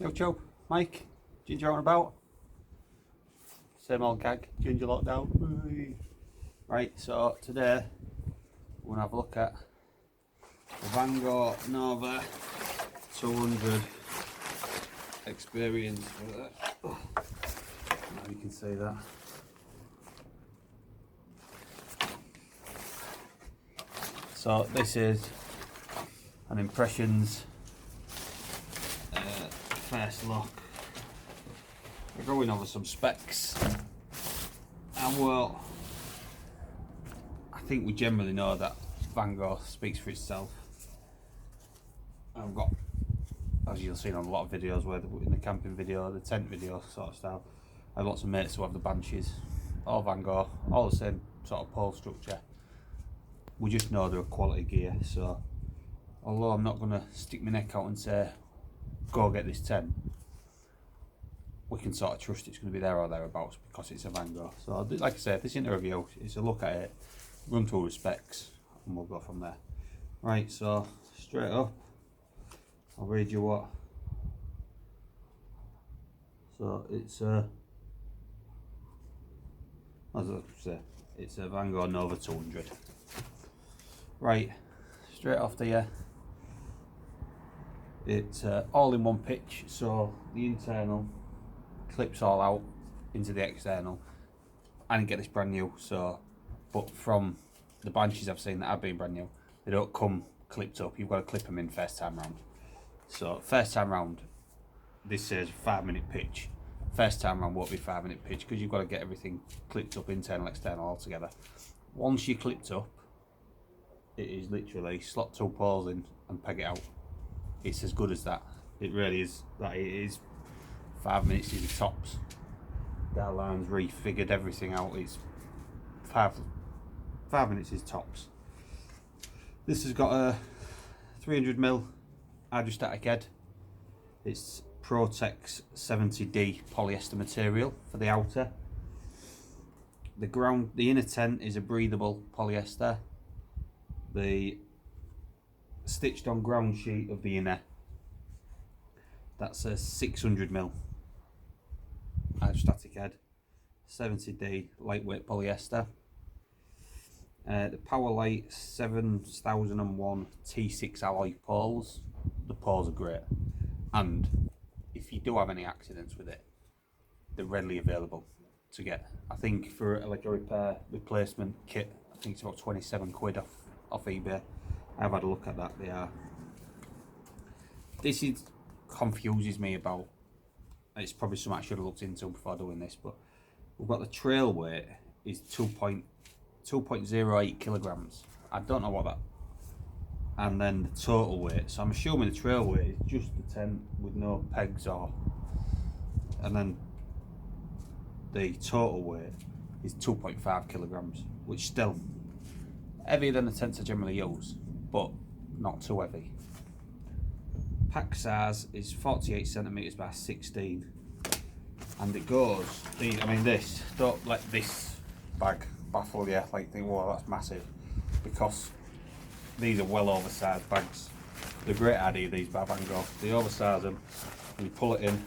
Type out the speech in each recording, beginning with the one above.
Yo, Joe, Mike, Ginger on about. Same old gag, Ginger lockdown. Right, so today we're gonna have a look at the Vango Nova 200 experience. Now you can see that. So this is an impressions first look. We're going over some specs, and well, I think we generally know that Vango speaks for itself. I've got, as you'll see on a lot of videos, where in the camping video, the tent video sort of style, I have lots of mates who have the Banshees, all Vango, all the same sort of pole structure. We just know they're a quality gear, so although I'm not going to stick my neck out and say go get this tent, we can sort of trust it's going to be there or thereabouts because it's a Vango. So like I said, this isn't a review, it's a look at it, run through the specs, and we'll go from there. Right, so straight up, I'll read you what. So it's as I say, it's a Vango Nova 200. Right, straight off the it's all in one pitch, so the internal clips all out into the external. I didn't get this brand new, so but from the Banshees I've seen that have been brand new, they don't come clipped up. You've got to clip them in first time round. So first time round, this says 5-minute pitch. First time round won't be 5-minute pitch because you've got to get everything clipped up, internal, external, all together. Once you're clipped up, it is literally slot 2 poles in and peg it out. It's as good as that. It really is. That it is 5 minutes is the tops. That line's refigured everything out. It's 5 minutes is tops. This has got a 300mm hydrostatic head. It's Protex 70D polyester material for the outer. The inner tent is a breathable polyester. The stitched on ground sheet of the inner, that's a 600mm hydrostatic head, 70D lightweight polyester. The Powerlight 7001 T6 alloy poles. The poles are great, and if you do have any accidents with it, they're readily available to get. I think for like a repair replacement kit, I think it's about 27 quid off eBay. I've had a look at that. They are. This is confuses me about. It's probably something I should have looked into before doing this, but we've got the trail weight is 2.08 kilograms. I don't know what that. And then the total weight. So I'm assuming the trail weight is just the tent with no pegs or. And then the total weight is 2.5 kilograms, which still heavier than the tents I generally use, but not too heavy. Pack size is 48 centimeters by 16, and it goes. This, don't let this bag baffle you. Like think, whoa, that's massive, because these are well oversized bags. The great idea these by Vango, they oversize them, and you pull it in,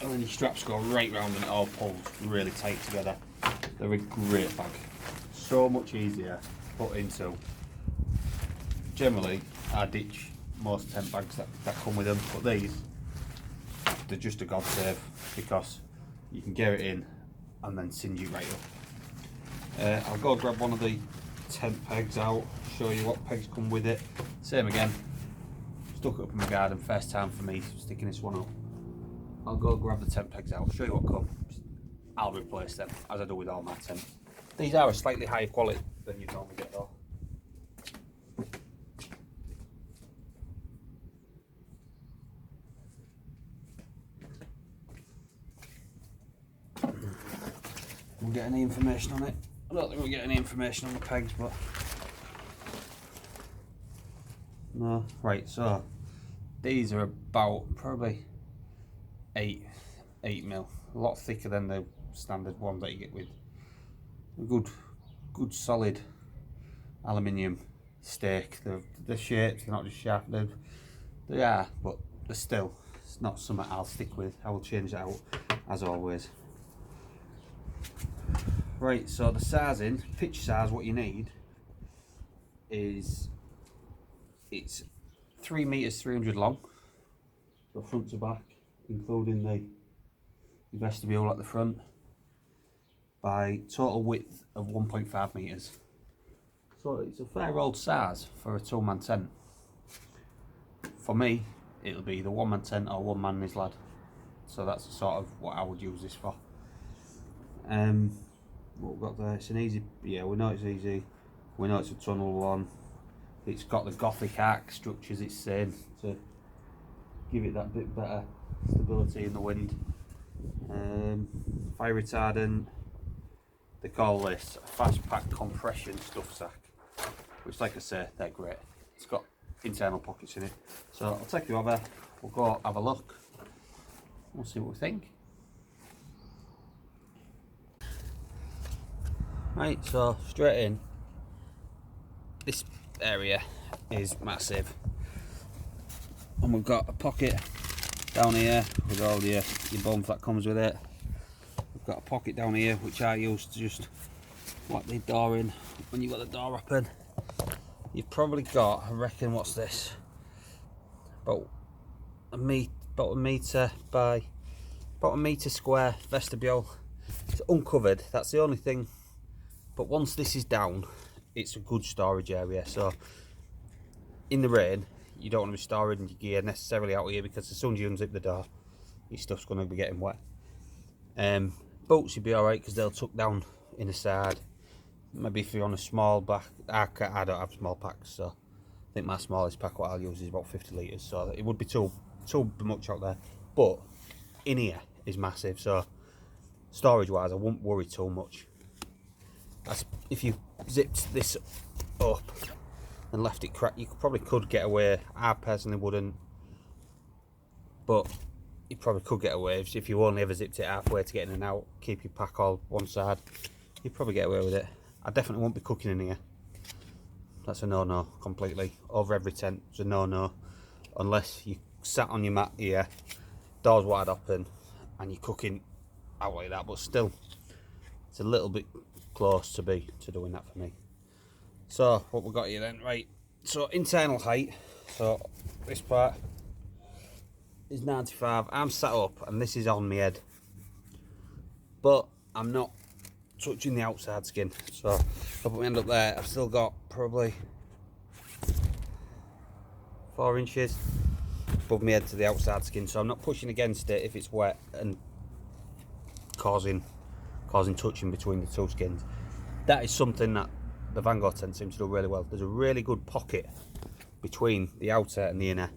and then your straps go right round and it all pulls really tight together. They're a great bag. So much easier to put into. Generally, I ditch most tent bags that come with them, but these, they're just a godsave because you can get it in and then singe it right up. I'll go grab one of the tent pegs out, show you what pegs come with it. Same again, stuck it up in my garden, first time for me sticking this one up. I'll go grab the tent pegs out, show you what comes. I'll replace them as I do with all my tents. These are a slightly higher quality than you'd normally get though. We'll get any information on it. I don't think we'll get any information on the pegs, but no. Right, so these are about probably 8 mil, a lot thicker than the standard one that you get with a good solid aluminium stake. The shapes, they're not just sharp, they're They are, but they're still, it's not something I'll stick with. I will change that out as always. Right, so the sizing, pitch size, what you need is, it's 3 meters 300 long, so front to back, including the vestibule at the front, by total width of 1.5 meters. So it's a fair old size for a 2-man tent. For me, it'll be the 1-man tent or 1 man and his lad. So that's sort of what I would use this for. What we've got there, it's an easy, yeah, we know it's easy. We know it's a tunnel one. It's got the Gothic arc structures it's saying to give it that bit better stability in the wind. Fire retardant. They call this a fast pack compression stuff sack, which, like I say, they're great. It's got internal pockets in it. So I'll take you over, we'll go have a look, we'll see what we think. Right, so straight in, this area is massive, and we've got a pocket down here with all your bump that comes with it. We've got a pocket down here which I use to just whack the door in when you've got the door open. You've probably got, I reckon, what's this, about a metre by about a metre square vestibule. It's uncovered, that's the only thing, but once this is down, it's a good storage area. So in the rain, you don't want to be storing your gear necessarily out here, because as soon as you unzip the door, your stuff's going to be getting wet. Boots you'd be alright because they'll tuck down in the side. Maybe if you're on a small back, I don't have small packs, so I think my smallest pack what I'll use is about 50 litres, so it would be too much out there. But in here is massive, so storage wise I wouldn't worry too much. If you zipped this up and left it cracked, you probably could get away. I personally wouldn't, but you probably could get away if you only ever zipped it halfway to get in and out, keep your pack all one side, you'd probably get away with it. I definitely won't be cooking in here. That's a no-no completely. Over every tent, it's a no-no, unless you sat on your mat here, doors wide open, and you're cooking out like that. But still, it's a little bit close to doing that for me. So what we've got here then, right? So internal height. So this part is 95. I'm sat up and this is on my head, but I'm not touching the outside skin. So if I put my hand up there, I've still got probably 4 inches above my head to the outside skin. So I'm not pushing against it if it's wet and causing touching between the two skins. That is something that the Vango tent seems to do really well. There's a really good pocket between the outer and the inner.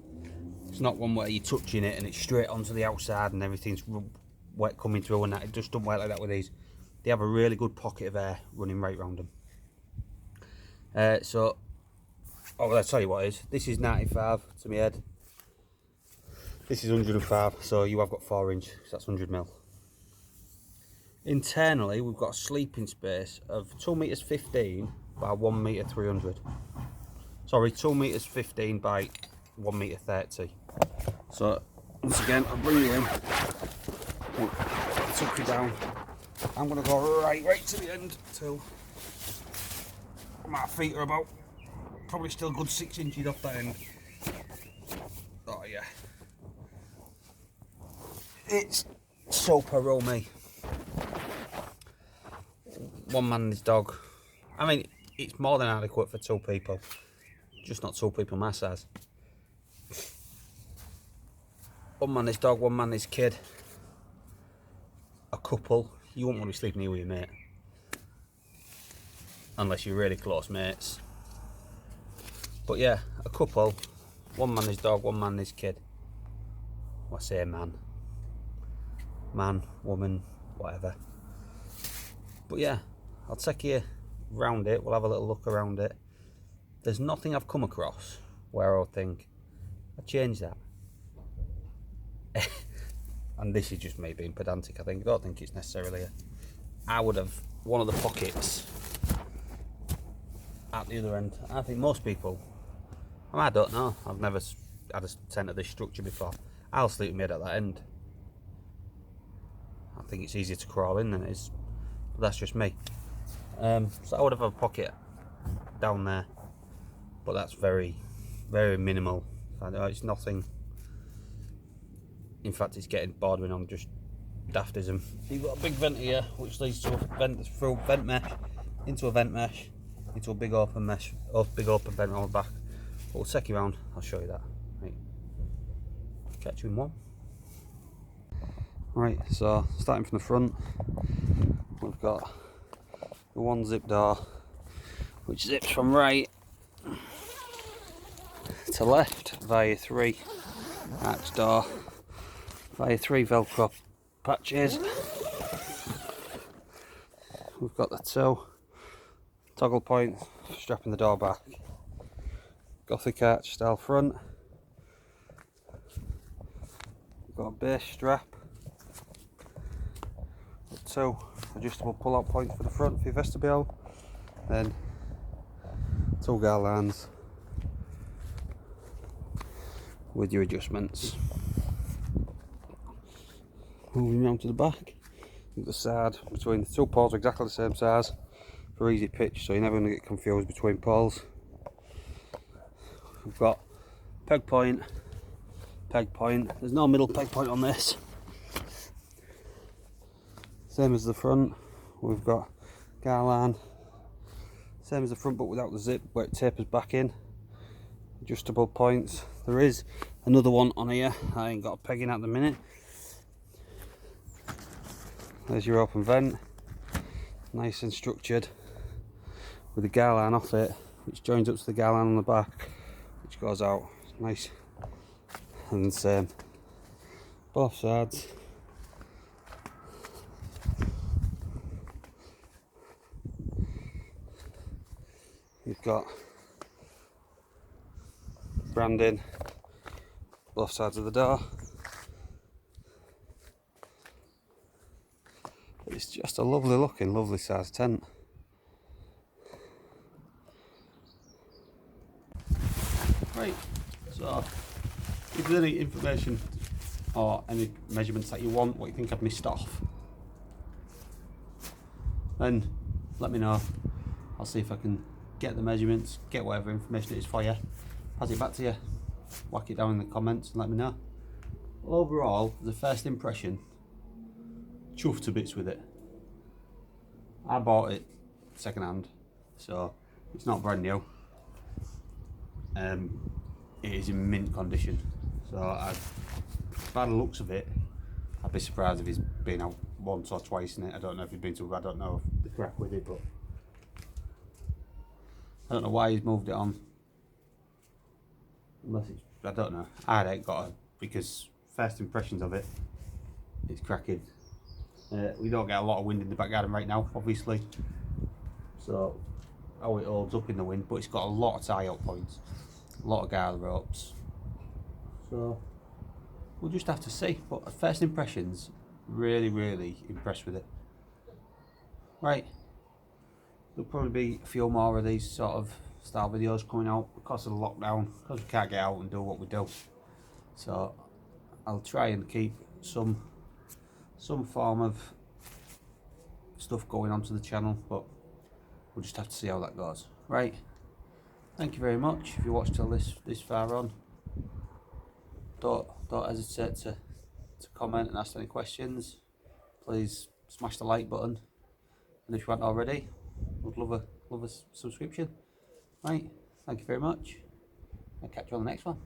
It's not one where you're touching it and it's straight onto the outside and everything's wet coming through and that. It just doesn't work like that with these. They have a really good pocket of air running right round them. I'll tell you what it is. This is 95 to my head. This is 105, so you have got 4 inch, so that's 100 mil. Internally, we've got a sleeping space of 2 meters 15 by 1 meter 300. Sorry, 2 meters 15 by 1 meter 30. So once again, I'll bring you in, tuck you down. I'm gonna go right to the end till my feet are about probably still a good 6 inches off that end. Oh yeah, it's super roomy. 1 man and his dog. I mean, it's more than adequate for 2 people, just not 2 people my size. 1 man his dog, 1 man his kid. A couple, you wouldn't want to be sleeping here with your mate, unless you're really close mates. But yeah, a couple, 1 man his dog, 1 man his kid. Well, I say man, woman, whatever. But yeah, I'll take you round it, we'll have a little look around it. There's nothing I've come across where I'll think, I'll change that. And this is just me being pedantic, I think. I don't think it's necessarily I would have one of the pockets at the other end. I think most people, I don't know, I've never had a tent of this structure before, I'll sleep with my head at that end. I think it's easier to crawl in than it is, but that's just me. So I would have a pocket down there, but that's very, very minimal. It's nothing. In fact, it's getting bordering on just daftism. You've got a big vent here, which leads to a vent through vent mesh, into a vent mesh, into a big open mesh, big open vent on the back. But we'll take you around. I'll show you that. Right. Catch you in one. Right. So starting from the front, we've got the one zip door, which zips from right to left via 3 arch door, via 3 velcro patches. We've got the 2 toggle points for strapping the door back, Gothic arch style front. We've got a base strap, 2 adjustable pull out points for the front for your vestibule, then 2 garlands with your adjustments. Moving round to the back, the side between the 2 poles are exactly the same size for easy pitch, so you're never going to get confused between poles. We've got peg point, there's no middle peg point on this. Same as the front, we've got garland, same as the front but without the zip where it tapers back in. Adjustable points. There is another one on here, I ain't got a peg in at the minute. There's your open vent, nice and structured with the garland off it, which joins up to the garland on the back, which goes out nice and same both sides. You've got branding both sides of the door. It's just a lovely looking, lovely sized tent. Right, so if there's any information or any measurements that you want, what you think I've missed off, then let me know. I'll see if I can get the measurements, get whatever information it is for you, pass it back to you, whack it down in the comments and let me know. Overall, the first impression, chuffed to bits with it. I bought it second hand, so it's not brand new. It is in mint condition, so by the looks of it, I'd be surprised if he's been out once or twice in it. I don't know if he's been to, I don't know the crack with it, but I don't know why he's moved it on. Unless it's, I don't know. I ain't got it, because first impressions of it, it's cracking. We don't get a lot of wind in the back garden right now, obviously, so how it holds up in the wind, but it's got a lot of tie-out points, a lot of guard ropes, so we'll just have to see. But first impressions, really, really impressed with it. Right, there'll probably be a few more of these sort of style videos coming out because of the lockdown, because we can't get out and do what we do. So I'll try and keep some form of stuff going onto the channel, but we'll just have to see how that goes. Right, thank you very much if you watched till this far on. Don't hesitate to comment and ask any questions. Please smash the like button, and if you haven't already, would love a subscription. Right, thank you very much. I'll catch you on the next one.